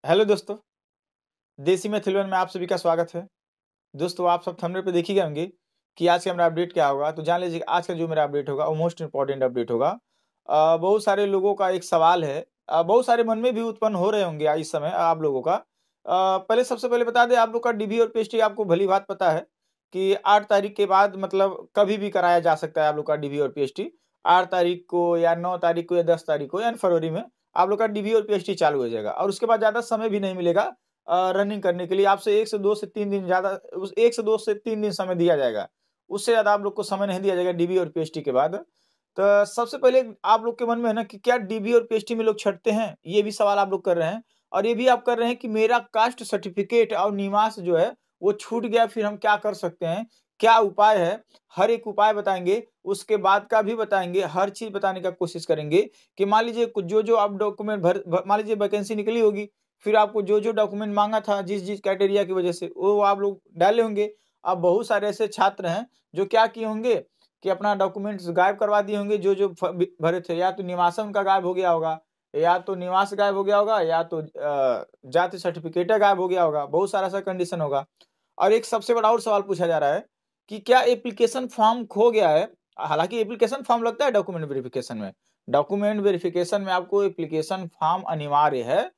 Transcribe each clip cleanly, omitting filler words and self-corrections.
Hello दोस्तों, देसी मैथिल में आप सभी का स्वागत है। दोस्तों आप सब थंबनेल पे देख ही गए होंगे कि आज का मेरा अपडेट क्या होगा। तो जान लीजिए आज का जो मेरा अपडेट होगा वो मोस्ट इम्पोर्टेंट अपडेट होगा। बहुत सारे लोगों का एक सवाल है, बहुत सारे मन में भी उत्पन्न हो रहे होंगे इस समय आप लोगों का। पहले सबसे पहले बता दें, आप लोग का डीबी और पीएचडी आपको भली बात पता है कि 8 तारीख के बाद मतलब कभी भी कराया जा सकता है आप लोग का डीबी और पीएचडी। 8 तारीख को या 9 तारीख को या 10 तारीख को या फरवरी में आप लोग का डीबी और पीएचडी चालू हो जाएगा और उसके बाद ज़्यादा समय भी नहीं मिलेगा रनिंग करने के लिए। आपसे 1 से 2 से 3 दिन ज़्यादा, उस 1 से 2 से 3 दिन समय दिया जाएगा। उससे ज़्यादा आप लोग को समय नहीं दिया जाएगा डीबी और पीएचडी के बाद। तो सबसे पहले आप लोग के मन में है ना कि क्या डीबी और पीएचडी में लोग छँटते हैं? ये भी सवाल आप लोग कर रहे हैं और ये भी आप कर रहे हैं कि मेरा कास्ट सर्टिफ़िकेट और निवास जो है वो छूट गया, फिर हम क्या कर सकते हैं? क्या उपाय है? हर एक उपाय बताएँगे, उसके बाद का भी बताएँगे, हर चीज़ बताने का कोशिश करेंगे कि मान लीजिए जो-जो आप डॉक्यूमेंट मान लीजिए वैकेंसी निकली होगी, फिर आपको जो-जो डॉक्यूमेंट माँगा था जिस-जिस क्राइटेरिया की वजह से, वो आप लोग डाले होंगे। अब बहुत सारे ऐसे छात्र हैं जो क्या किए होंगे कि अपना डॉक्यूमेंट्स गायब करवा दिए होंगे जो-जो भरे थे। या तो निवासन उनका गायब हो गया होगा, या तो निवास गायब हो गया होगा, या तो जाति सर्टिफ़िकेट गायब हो गया होगा। बहुत सारा ऐसा कंडीशन होगा। और एक सबसे बड़ा और सवाल पूछा जा रहा है कि क्या एप्लीकेशन फॉर्म खो गया है? हालाँकि एप्लीकेशन फॉर्म लगता है डॉक्यूमेंट वेरिफ़िकेशन में। डॉक्यूमेंट वेरिफ़िकेशन में आपको एप्लीकेशन फॉर्म अनिवार्य है,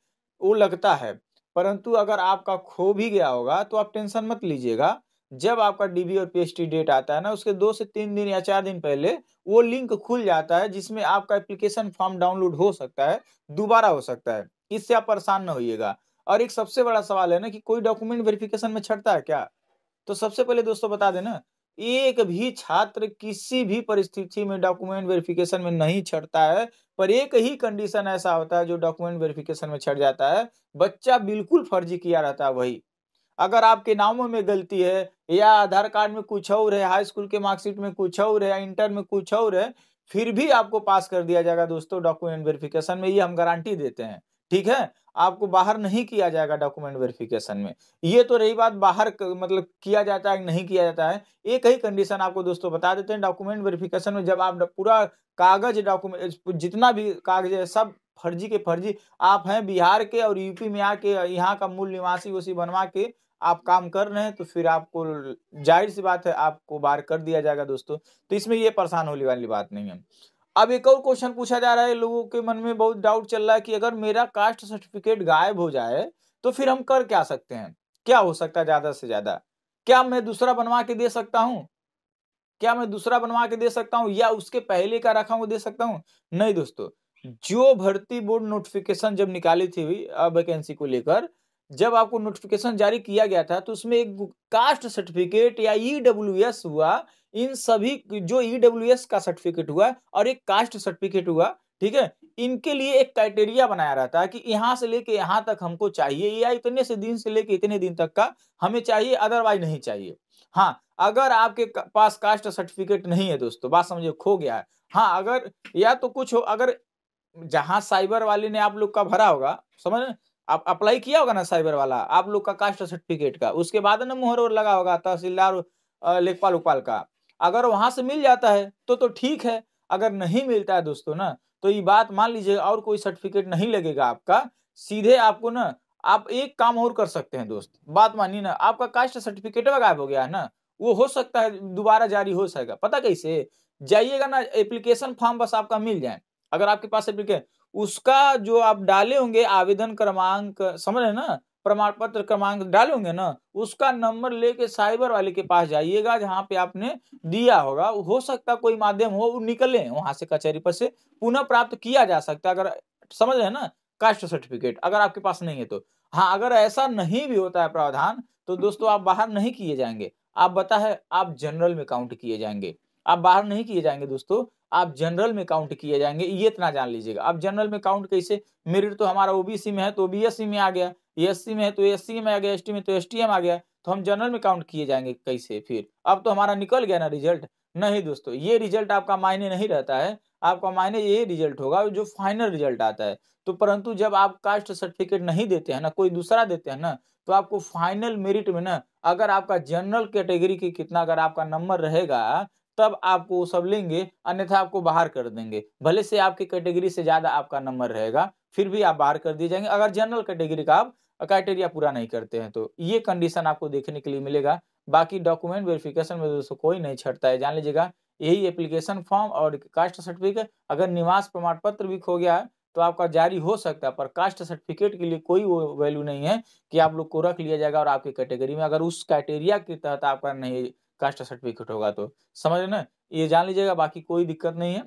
वो लगता है। परंतु अगर आपका खो भी गया होगा तो आप टेंशन मत लीजिएगा। जब आपका डीबी और पीएचडी डेट आता है ना, उसके 2 से 3 दिन या 4 दिन पहले वो लिंक खुल जाता है जिसमें आपका एप्लीकेशन फॉर्म डाउनलोड हो सकता है, दोबारा हो सकता है। इससे आप परेशान ना होइएगा। और एक सबसे बड़ा सवाल है ना कि कोई डॉक्यूमेंट वेरिफ़िकेशन में छँटता है क्या? तो सबसे पहले दोस्तों बता दें ना, एक भी छात्र किसी भी परिस्थिति में डॉक्यूमेंट वेरिफ़िकेशन में नहीं छँटता है, पर एक ही कंडीशन ऐसा होता है जो डॉक्यूमेंट वेरिफ़िकेशन में छँट जाता है, बच्चा बिल्कुल फर्जी किया रहता है वही। अगर आपके नामों में गलती है या आधार कार्ड में कुछ और है, हाई स्कूल के मार्कशीट में कुछ और है या इंटर में कुछ और है, फिर भी आपको पास कर दिया जाएगा दोस्तों डॉक्यूमेंट वेरिफ़िकेशन में, ये हम गारंटी देते हैं। ठीक है? आपको बाहर नहीं किया जाएगा डॉक्यूमेंट वेरिफ़िकेशन में। ये तो रही बात बाहर क मतलब किया जाता है, नहीं किया जाता है। एक ही कंडीशन आपको दोस्तों बता देते हैं, डॉक्यूमेंट वेरिफ़िकेशन में जब आप पूरा कागज़ जितना भी कागज़ है सब फर्जी के फर्जी, आप हैं बिहार के और यूपी में आके यहाँ का मूल निवासी-वोसी बनवा के आप काम कर रहे हैं, तो फिर आपको ज़ाहिर-सी बात है आपको बाहर कर दिया जाएगा दोस्तों। तो इसमें ये परेशान होने वाली बात नहीं है। अब एक और क्वेश्चन पूछा जा रहा है, लोगों के मन में बहुत डाउट चल रहा है कि अगर मेरा कास्ट सर्टिफ़िकेट गायब हो जाए, तो फिर हम कर क्या सकते हैं? क्या हो सकता है ज़्यादा से ज़्यादा? क्या मैं दूसरा बनवा के दे सकता हूँ? क्या मैं दूसरा बनवा के दे सकता हूँ या उसके पहले का रखा हुआ दे सकता हूँ? नहीं दोस्तों, जो भर्ती बोर्ड नोटिफ़िकेशन जब निकाली थी वैकेंसी को लेकर, जब आपको नोटिफ़िकेशन जारी किया गया था, तो उसमें एक कास्ट सर्टिफ़िकेट या ईडब्ल्यूएस हुआ, इन सभी जो ईडब्ल्यूएस का सर्टिफ़िकेट हुआ और एक कास्ट सर्टिफ़िकेट हुआ, ठीक है? इनके लिए एक क्राइटेरिया बनाया रहता है कि यहाँ से लेके यहाँ तक हमको चाहिए या इतने से दिन से लेके इतने दिन तक का हमें चाहिए, अदरवाइज़ नहीं चाहिए। हाँ, अगर आपके पास कास्ट सर्टिफिकेट नहीं है दोस्तों, बात समझिए खो गया है। हाँ, अगर या तो कुछ हो, अगर जहाँ साइबर वाले ने आप लोग का भरा होगा, समझ रहे हैं? आप अप्लाई किया होगा ना साइबर वाला, आप लोग का कास्ट सर्टिफिकेट का, उसके बाद ना मुहर-वुहर लगा होगा तहसीलदार लेखपाल-वेखपाल का। अगर वहाँ से मिल जाता है, तो ठीक है, अगर नहीं मिलता है दोस्तों ना, तो ये बात मान लीजिए और कोई सर्टिफिकेट नहीं लगेगा आपका, सीधे आपको ना आप एक काम और कर सकते हैं दोस्त, बात मानिए ना, आपका कास्ट सर्टिफिकेट गायब हो गया है ना, वो हो सकता है दोबारा जारी हो सकेगा, पता कैसे? जाइएगा ना एप्लीकेशन फॉर्म बस आपका मिल जाए, अगर आपके पास उसका जो आप डाले होंगे आवेदन क्रमांक, समझ रहे हैं ना? प्रमाण पत्र क्रमांक डाले होंगे ना, उसका नंबर लेके साइबर वाले के पास जाइएगा जहाँ पे आपने दिया होगा। हो सकता है कोई माध्यम हो वो निकले वहाँ से कचहरी पर से, पुनः प्राप्त किया जा सकता है, अगर समझ रहे हैं ना? कास्ट सर्टिफिकेट अगर आपके पास नहीं है तो। हाँ, अगर ऐसा नहीं भी होता है प्रावधान, तो दोस्तों आप बाहर नहीं किए जाएँगे। आप पता है आप जनरल में काउंट किए जाएँगे। आप बाहर नहीं किए जाएँगे दोस्तों, आप जनरल में काउंट किए जाएँगे, ये इतना जान लीजिएगा। अब जनरल में काउंट कैसे? मेरिट तो हमारा ओबीसी में है तो ओबीएससी में आ गया, एससी में है तो एससी में आ गया, एसटी में तो एसटी में आ गया, तो हम जनरल में काउंट किए जाएँगे कैसे फिर? अब तो हमारा निकल गया ना रिजल्ट। नहीं दोस्तों, ये रिजल्ट आपका मायने नहीं रहता है, आपका मायने ये रिजल्ट होगा जो फाइनल रिजल्ट आता है। तो परंतु जब आप कास्ट सर्टिफिकेट नहीं देते हैं ना, कोई दूसरा देते हैं ना, तो आपको फाइनल मेरिट में ना अगर आपका जनरल कैटेगरी की कितना अगर आपका नंबर रहेगा, तब आपको वो सब लेंगे, अन्यथा आपको बाहर कर देंगे। भले से आपकी कैटेगरी से ज़्यादा आपका नंबर रहेगा, फिर भी आप बाहर कर दिए जाएंगे अगर जनरल कैटेगरी का आप क्राइटेरिया पूरा नहीं करते हैं तो ये कंडीशन आपको देखने के लिए मिलेगा। बाकी डॉक्यूमेंट वेरिफिकेशन में दोस्तों कोई नहीं छटता है, जान लीजिएगा। यही एप्लीकेशन फॉर्म और कास्ट सर्टिफिकेट, अगर निवास प्रमाण पत्र भी खो गया है तो आपका जारी हो सकता है, पर कास्ट सर्टिफिकेट के लिए कोई वो वैल्यू नहीं है कि आप लोग को रख लिया जाएगा और आपकी कैटेगरी में अगर उस क्राइटेरिया के तहत आपका नहीं कास्ट सर्टिफिकेट होगा तो, समझ रहे ना, ये जान लीजिएगा। बाकी कोई दिक्कत नहीं है।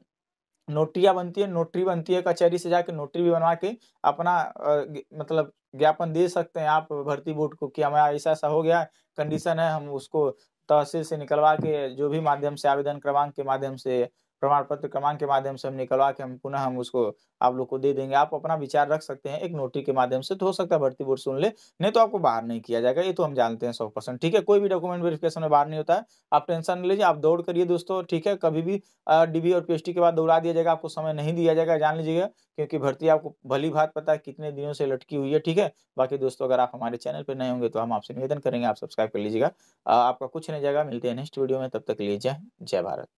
नोटरिया बनती है, नोटरी बनती है, कचहरी से जाके नोटरी भी बनवा के अपना मतलब ज्ञापन दे सकते हैं आप भर्ती बोर्ड को कि हमारा ऐसा ऐसा हो गया, कंडीशन है, हम उसको तहसील से निकलवा के जो भी माध्यम से आवेदन क्रमांक के माध्यम से, प्रमाण पत्र क्रमांक के माध्यम से हम निकलवा के हम पुनः हम उसको आप लोग को दे देंगे। आप अपना विचार रख सकते हैं एक नोटरी के माध्यम से, तो हो सकता है भर्ती बोर्ड सुन ले, नहीं तो आपको बाहर नहीं किया जाएगा, ये तो हम जानते हैं 100%। ठीक है, कोई भी डॉक्यूमेंट वेरिफिकेशन में बाहर नहीं होता है, आप टेंशन नहीं लीजिए, आप दौड़ करिए दोस्तों। ठीक है, कभी भी डीबी और पीएचडी के बाद दौड़ा दिया जाएगा, आपको समय नहीं दिया जाएगा, जान लीजिएगा, क्योंकि भर्ती आपको भली भांति पता है कितने दिनों से लटकी हुई है। ठीक है, बाकी दोस्तों अगर आप हमारे चैनल पर नए होंगे तो हम आपसे निवेदन करेंगे आप सब्सक्राइब कर लीजिएगा। आपका कुछ नहीं जाएगा, मिलते हैं नेक्स्ट वीडियो में, तब तक के लिए जय हिंद, जय भारत।